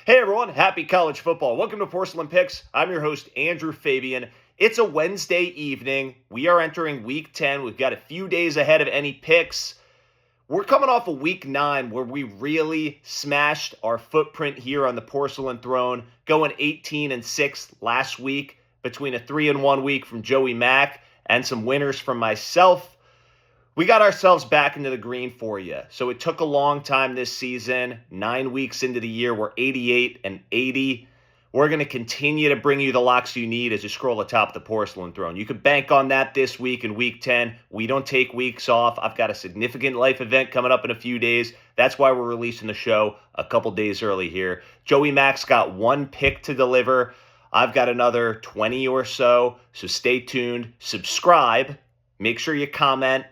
Hey everyone, happy college football. Welcome to Porcelain Picks. I'm your host, Andrew Fabian. It's a Wednesday evening. We are entering week 10. We've got a few days ahead of any picks. We're coming off of week 9 where we really smashed our footprint here on the Porcelain Throne, going 18-6 last week between a 3-1 week from Joey Mack and some winners from myself. We got ourselves back into the green for you. So it took a long time this season. 9 weeks into the year, we're 88-80. We're going to continue to bring you the locks you need as you scroll atop the Porcelain Throne. You can bank on that this week in week 10. We don't take weeks off. I've got a significant life event coming up in a few days. That's why we're releasing the show a couple days early here. Joey Mack's got one pick to deliver. I've got another 20 or so. So stay tuned. Subscribe. Make sure you comment.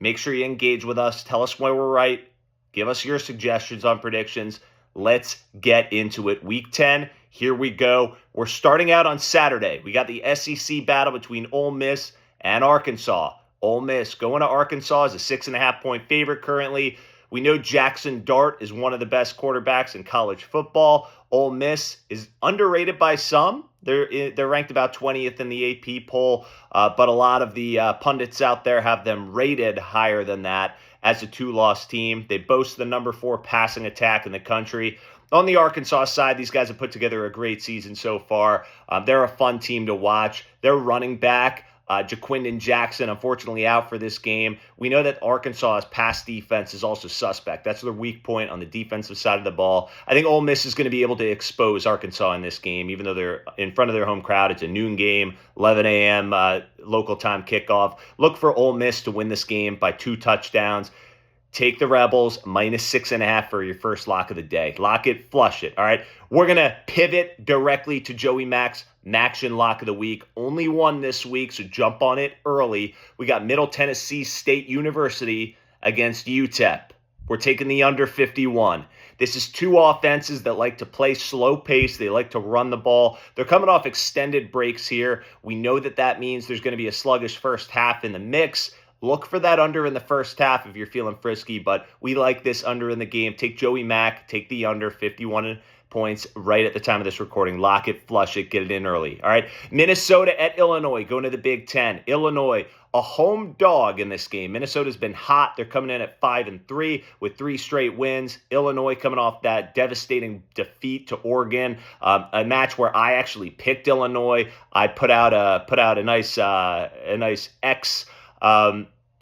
Make sure you engage with us. Tell us where we're right. Give us your suggestions on predictions. Let's get into it. Week 10, here we go. We're starting out on Saturday. We got the SEC battle between Ole Miss and Arkansas. Ole Miss going to Arkansas as a 6.5-point favorite currently. We know Jackson Dart is one of the best quarterbacks in college football. Ole Miss is underrated by some. They're ranked about 20th in the AP poll, but a lot of the pundits out there have them rated higher than that as a 2-loss team. They boast the number 4 passing attack in the country. On the Arkansas side, these guys have put together a great season so far. They're a fun team to watch. Their running back, Jaquindon Jackson, unfortunately out for this game. We know that Arkansas's pass defense is also suspect. That's their weak point on the defensive side of the ball. I think Ole Miss is going to be able to expose Arkansas in this game, even though they're in front of their home crowd. It's a noon game, 11 a.m. Local time kickoff. Look for Ole Miss to win this game by 2 touchdowns. Take the Rebels, -6.5 for your first lock of the day. Lock it, flush it, all right? We're going to pivot directly to Joey Mack's MACtion lock of the week. Only one this week, so jump on it early. We got Middle Tennessee State University against UTEP. We're taking the under 51. This is 2 offenses that like to play slow pace. They like to run the ball. They're coming off extended breaks here. We know that means there's going to be a sluggish first half in the mix. Look for that under in the first half if you're feeling frisky, but we like this under in the game. Take Joey Mack, take the under, 51 points right at the time of this recording. Lock it, flush it, get it in early. All right, Minnesota at Illinois, going to the Big Ten. Illinois, a home dog in this game. Minnesota's been hot. They're coming in at 5-3 with 3 straight wins. Illinois coming off that devastating defeat to Oregon, a match where I actually picked Illinois. I put out a nice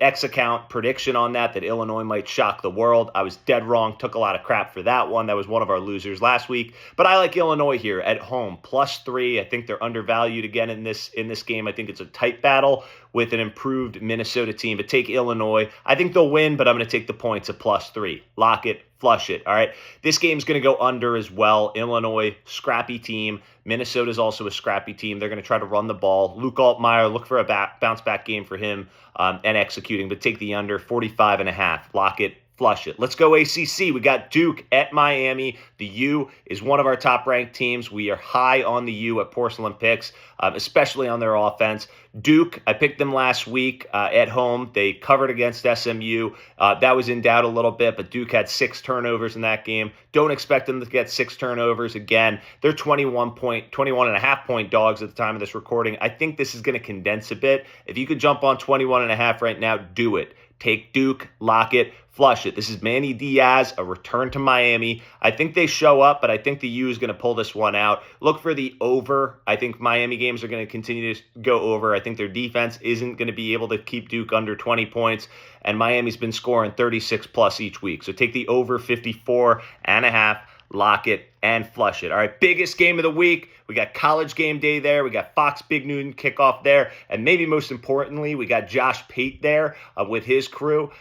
X account prediction on that Illinois might shock the world. I was dead wrong. Took a lot of crap for that one. That was one of our losers last week. But I like Illinois here at home, +3. I think they're undervalued again in this game. I think it's a tight battle with an improved Minnesota team. But take Illinois. I think they'll win, but I'm going to take the points at +3. Lock it, flush it. All right. This game's going to go under as well. Illinois, scrappy team. Minnesota's also a scrappy team. They're going to try to run the ball. Luke Altmaier, look for a bounce back game for him and executing, but take the under 45.5. Lock it, flush it. Let's go ACC. We got Duke at Miami. The U is one of our top-ranked teams. We are high on the U at Porcelain Picks, especially on their offense. Duke, I picked them last week at home. They covered against SMU. That was in doubt a little bit, but Duke had 6 turnovers in that game. Don't expect them to get 6 turnovers again. They're 21.5-point dogs at the time of this recording. I think this is going to condense a bit. If you could jump on 21.5 right now, do it. Take Duke, lock it, flush it. This is Manny Diaz, a return to Miami. I think they show up, but I think the U is going to pull this one out. Look for the over. I think Miami games are going to continue to go over. I think their defense isn't going to be able to keep Duke under 20 points, and Miami's been scoring 36+ each week. So take the over 54.5. Lock it and flush it. All right, biggest game of the week. We got college game day there. We got Fox Big Noon kickoff there. And maybe most importantly, we got Josh Pate there with his crew.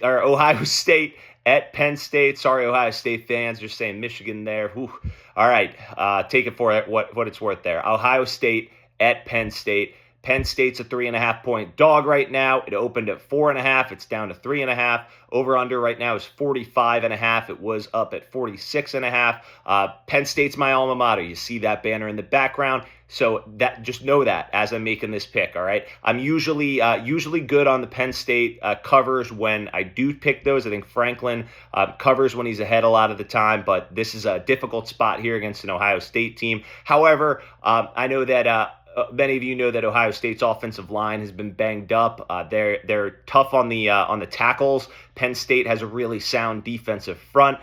Ohio State at Penn State. Sorry, Ohio State fans. Just saying Michigan there. Whew. All right, take it for what it's worth there. Ohio State at Penn State. Penn State's a 3.5-point dog right now. It opened at 4.5. It's down to 3.5. Over under right now is 45.5. It was up at 46.5. Penn State's my alma mater. You see that banner in the background. So that, just know that as I'm making this pick, all right? I'm usually good on the Penn State covers when I do pick those. I think Franklin covers when he's ahead a lot of the time, but this is a difficult spot here against an Ohio State team. However, I know that many of you know that Ohio State's offensive line has been banged up. They're tough on the tackles. Penn State has a really sound defensive front.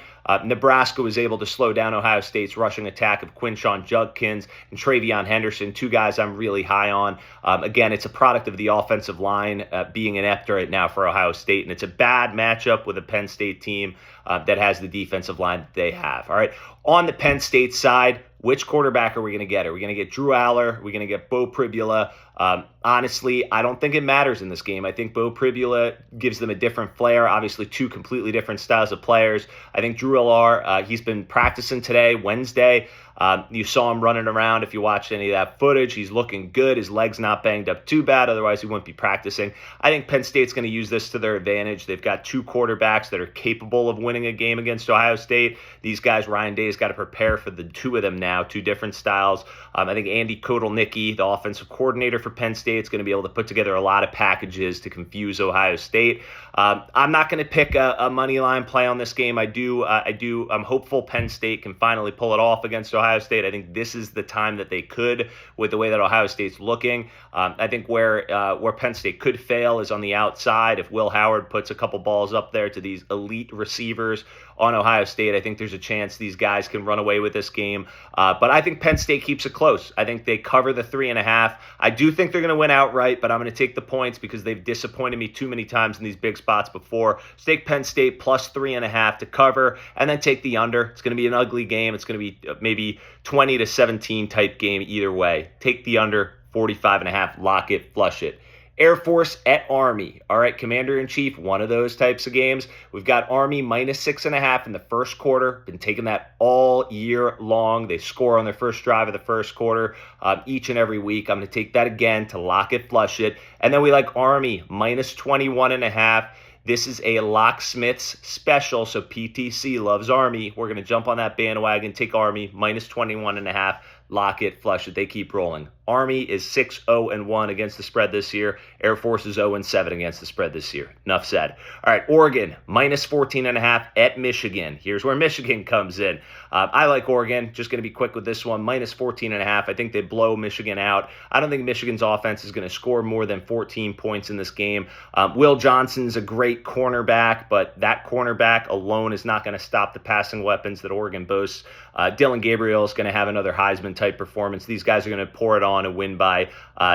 Nebraska was able to slow down Ohio State's rushing attack of Quinshon Judkins and Travion Henderson, two guys I'm really high on. Again, it's a product of the offensive line being inept right now for Ohio State, and it's a bad matchup with a Penn State team that has the defensive line that they have. All right, on the Penn State side, which quarterback are we going to get? Are we going to get Drew Aller? Are we going to get Bo Pribula? Honestly, I don't think it matters in this game. I think Bo Pribula gives them a different flair. Obviously, two completely different styles of players. I think Drew Aller, he's been practicing today, Wednesday. You saw him running around. If you watched any of that footage, he's looking good. His leg's not banged up too bad. Otherwise, he wouldn't be practicing. I think Penn State's going to use this to their advantage. They've got two quarterbacks that are capable of winning a game against Ohio State. These guys, Ryan Day's got to prepare for the two of them now, two different styles. I think Andy Kotelnicki, the offensive coordinator for Penn State, is going to be able to put together a lot of packages to confuse Ohio State. I'm not going to pick a money line play on this game. I'm hopeful Penn State can finally pull it off against Ohio State. I think this is the time that they could, with the way that Ohio State's looking. I think where Penn State could fail is on the outside. If Will Howard puts a couple balls up there to these elite receivers on Ohio State, I think there's a chance these guys can run away with this game. But I think Penn State keeps it close. I think they cover the 3.5. I do think they're going to win outright, but I'm going to take the points because they've disappointed me too many times in these big spots before. So take Penn State plus 3.5 to cover, and then take the under. It's going to be an ugly game. It's going to be maybe 20-17 type game either way. Take the under, 45.5. Lock it, flush it. Air Force at Army. All right, Commander-in-Chief, one of those types of games. We've got Army minus 6.5 in the first quarter. Been taking that all year long. They score on their first drive of the first quarter each and every week. I'm going to take that again to lock it, flush it. And then we like Army minus 21.5. This is a Locksmiths special, so PTC loves Army. We're going to jump on that bandwagon, take Army minus 21.5. Lock it, flush it. They keep rolling. Army is 6-0-1 against the spread this year. Air Force is 0-7 against the spread this year. Enough said. All right, Oregon, minus 14.5 at Michigan. Here's where Michigan comes in. I like Oregon. Just going to be quick with this one. Minus 14.5. I think they blow Michigan out. I don't think Michigan's offense is going to score more than 14 points in this game. Will Johnson's a great cornerback, but that cornerback alone is not going to stop the passing weapons that Oregon boasts. Dylan Gabriel is going to have another Heisman-type performance. These guys are going to pour it on and win by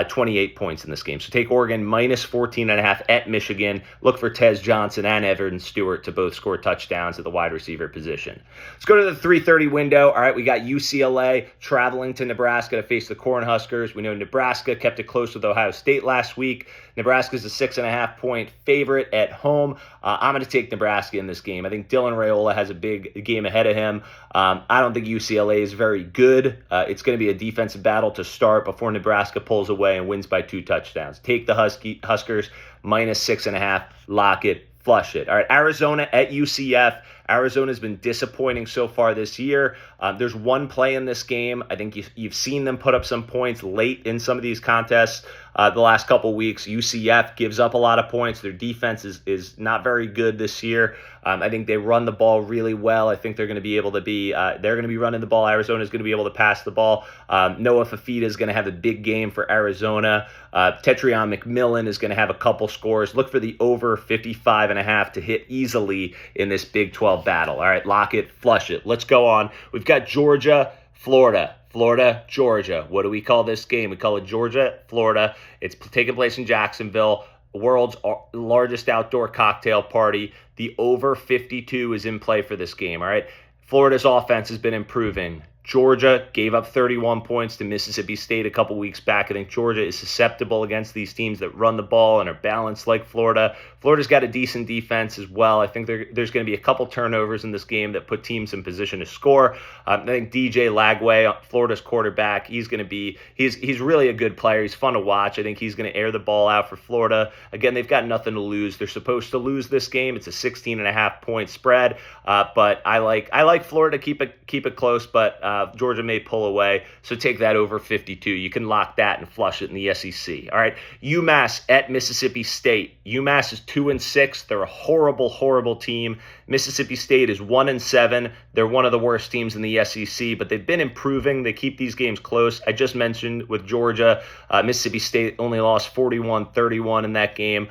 28 points in this game. So take Oregon minus 14.5 at Michigan. Look for Tez Johnson and Evan Stewart to both score touchdowns at the wide receiver position. Let's go to the 3:30 window. All right, we got UCLA traveling to Nebraska to face the Cornhuskers. We know Nebraska kept it close with Ohio State last week. Nebraska's a 6.5-point favorite at home. I'm going to take Nebraska in this game. I think Dylan Raiola has a big game ahead of him. I don't think UCLA is very good. It's going to be a defensive battle to start before Nebraska pulls away and wins by 2 touchdowns. Take the Huskers minus 6.5. Lock it, flush it. All right, Arizona at UCF. Arizona's been disappointing so far this year. There's one play in this game. I think you've seen them put up some points late in some of these contests the last couple weeks. UCF gives up a lot of points. Their defense is not very good this year. I think they run the ball really well. I think they're going to be able to be running the ball. Arizona's going to be able to pass the ball. Noah Fafita is going to have a big game for Arizona. Tetrion McMillan is going to have a couple scores. Look for the over 55.5 to hit easily in this Big 12 battle. All right, lock it, flush it. Let's go on. We've got Georgia, Florida. Florida, Georgia. What do we call this game? We call it Georgia, Florida. It's taking place in Jacksonville. World's largest outdoor cocktail party. The over 52 is in play for this game, all right? Florida's offense has been improving. Georgia gave up 31 points to Mississippi State a couple weeks back. I think Georgia is susceptible against these teams that run the ball and are balanced like Florida. Florida's got a decent defense as well. I think there's going to be a couple turnovers in this game that put teams in position to score. I think DJ Lagway, Florida's quarterback, he's really a good player. He's fun to watch. I think he's going to air the ball out for Florida. Again, they've got nothing to lose. They're supposed to lose this game. It's a 16.5 point spread, but I like Florida to keep it close, but Georgia may pull away, so take that over 52. You can lock that and flush it in the SEC. All right, UMass at Mississippi State. UMass is 2-6. They're a horrible, horrible team. Mississippi State is 1-7. They're one of the worst teams in the SEC, but they've been improving. They keep these games close. I just mentioned with Georgia, Mississippi State only lost 41-31 in that game.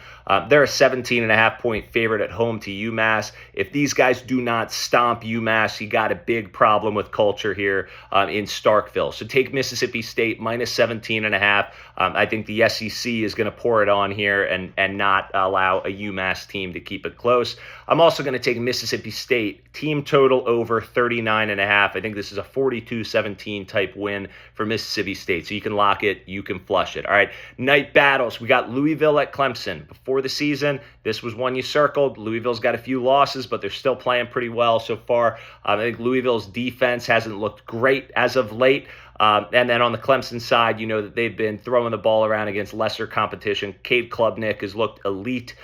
They're a 17.5 point favorite at home to UMass. If these guys do not stomp UMass, you got a big problem with culture here in Starkville. So take Mississippi State minus 17.5. I think the SEC is going to pour it on here and not allow a UMass team to keep it close. I'm also going to take Mississippi State team total over 39.5. I think this is a 42-17 type win for Mississippi State. So you can lock it, you can flush it. All right, night battles. We got Louisville at Clemson. Before the season, this was one you circled. Louisville's got a few losses, but they're still playing pretty well so far. I think Louisville's defense hasn't looked great as of late. And then on the Clemson side, you know that they've been throwing the ball around against lesser competition. Cade Klubnik has looked elite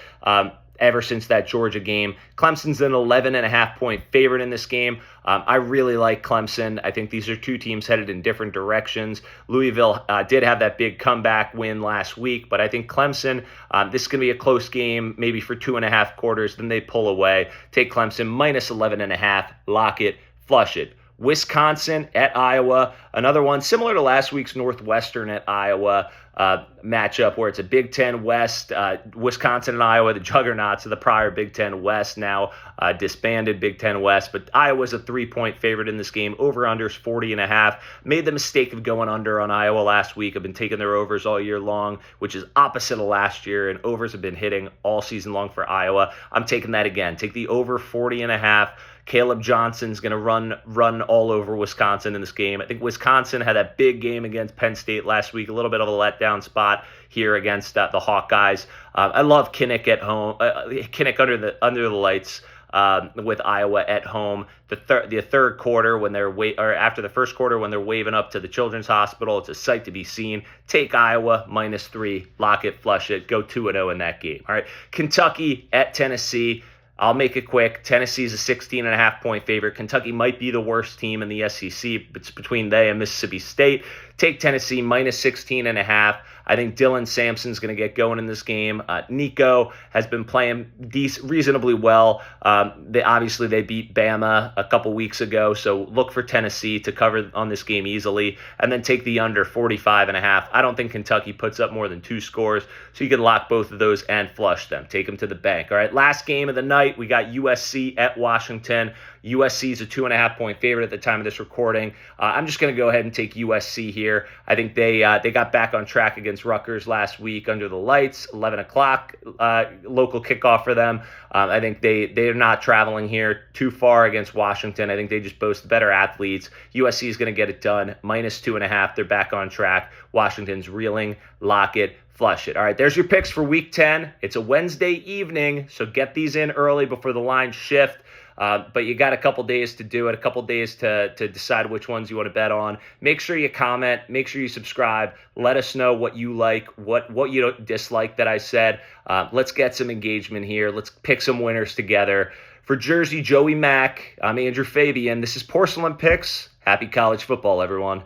ever since that Georgia game. Clemson's an 11.5 point favorite in this game. I really like Clemson. I think these are two teams headed in different directions. Louisville did have that big comeback win last week, but I think Clemson, this is going to be a close game, maybe for 2.5 quarters. Then they pull away. Take Clemson minus 11.5. Lock it, flush it. Wisconsin at Iowa, another one similar to last week's Northwestern at Iowa matchup where it's a Big Ten West. Wisconsin and Iowa, the juggernauts of the prior Big Ten West, now disbanded Big Ten West. But Iowa's a 3-point favorite in this game. Over-unders 40.5. Made the mistake of going under on Iowa last week. I've been taking their overs all year long, which is opposite of last year, and overs have been hitting all season long for Iowa. I'm taking that again. Take the over 40.5. Caleb Johnson's going to run all over Wisconsin in this game. I think Wisconsin had that big game against Penn State last week, a little bit of a letdown spot here against the Hawkeyes. I love Kinnick at home, Kinnick under the lights with Iowa at home. The third quarter when after the first quarter when they're waving up to the Children's Hospital, it's a sight to be seen. Take Iowa minus 3, lock it, flush it, go 2-0 in that game. All right, Kentucky at Tennessee. I'll make it quick. Tennessee is a 16.5 point favorite. Kentucky might be the worst team in the SEC. It's between they and Mississippi State. Take Tennessee minus 16.5. I think Dylan Sampson's going to get going in this game. Nico has been playing reasonably well. They beat Bama a couple weeks ago, so look for Tennessee to cover on this game easily. And then take the under 45.5. I don't think Kentucky puts up more than 2 scores, so you can lock both of those and flush them. Take them to the bank. All right, last game of the night, we got USC at Washington. USC is a 2.5 point favorite at the time of this recording. I'm just going to go ahead and take USC here. I think they got back on track against Rutgers last week under the lights, 11 o'clock local kickoff for them. I think they're not traveling here too far against Washington. I think they just boast better athletes. USC is going to get it done. Minus 2.5. They're back on track. Washington's reeling. Lock it. Flush it. All right, there's your picks for Week 10. It's a Wednesday evening, so get these in early before the lines shift. But you got a couple days to do it, a couple days to decide which ones you want to bet on. Make sure you comment. Make sure you subscribe. Let us know what you like, what you don't dislike that I said. Let's get some engagement here. Let's pick some winners together. For Jersey, Joey Mack, I'm Andrew Fabian. This is Porcelain Picks. Happy college football, everyone.